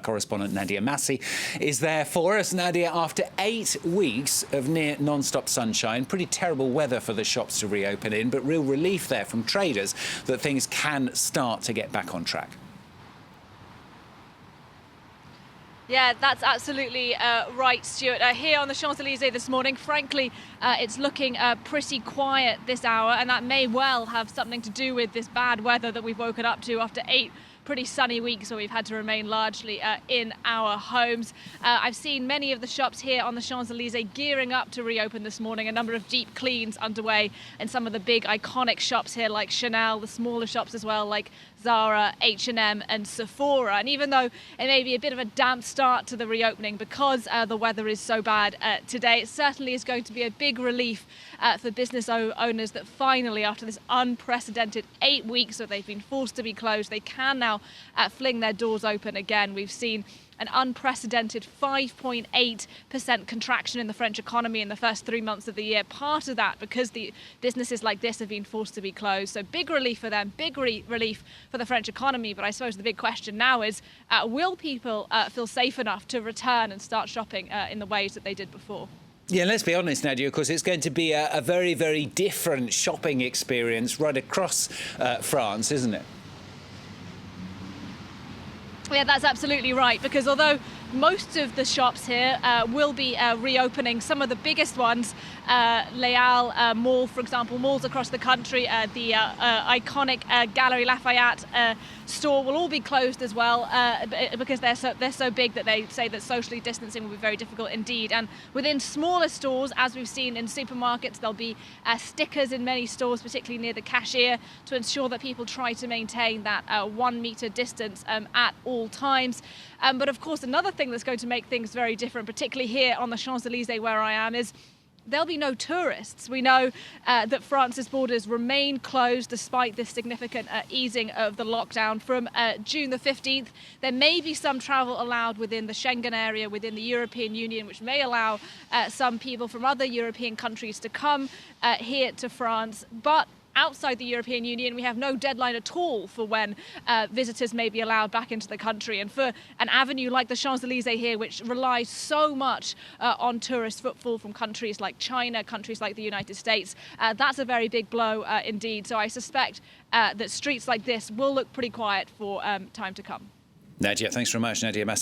correspondent Nadia Massi is there for us. Nadia, after 8 weeks of near non-stop sunshine, pretty terrible weather for the shops to reopen in, but real relief there from traders that things can start to get back on track. Yeah, that's absolutely right, Stuart. Here on the Champs-Élysées this morning, frankly, it's looking pretty quiet this hour, and that may well have something to do with this bad weather that we've woken up to after 8 pretty sunny weeks where we've had to remain largely in our homes. I've seen many of the shops here on the Champs-Élysées gearing up to reopen this morning, a number of deep cleans underway in some of the big iconic shops here like Chanel, the smaller shops as well like Zara, H&M and Sephora. And even though it may be a bit of a damp start to the reopening because the weather is so bad today, it certainly is going to be a big relief for business owners that finally, after this unprecedented 8 weeks that they've been forced to be closed, they can now fling their doors open again. We've seen an unprecedented 5.8% contraction in the French economy in the first 3 months of the year. Part of that because the businesses like this have been forced to be closed. So big relief for them, big relief for the French economy. But I suppose the big question now is, will people feel safe enough to return and start shopping in the ways that they did before? Yeah, let's be honest, Nadia, of course, it's going to be a very, very different shopping experience right across France, isn't it? Yeah, that's absolutely right, because although most of the shops here will be reopening, some of the biggest ones, Les Halles Mall, for example, malls across the country, the iconic Galeries Lafayette store will all be closed as well because they're so big that they say that socially distancing will be very difficult indeed. And within smaller stores, as we've seen in supermarkets, there'll be stickers in many stores, particularly near the cashier, to ensure that people try to maintain that 1 metre distance at all times. But of course, another thing that's going to make things very different, particularly here on the Champs-Élysées where I am, is there'll be no tourists. We know that France's borders remain closed despite this significant easing of the lockdown from June the 15th. There may be some travel allowed within the Schengen area, within the European Union, which may allow some people from other European countries to come here to France. But outside the European Union, we have no deadline at all for when visitors may be allowed back into the country. And for an avenue like the Champs-Élysées here, which relies so much on tourist footfall from countries like China, countries like the United States, that's a very big blow indeed. So I suspect that streets like this will look pretty quiet for time to come. Nadia, thanks very much, Nadia Massi.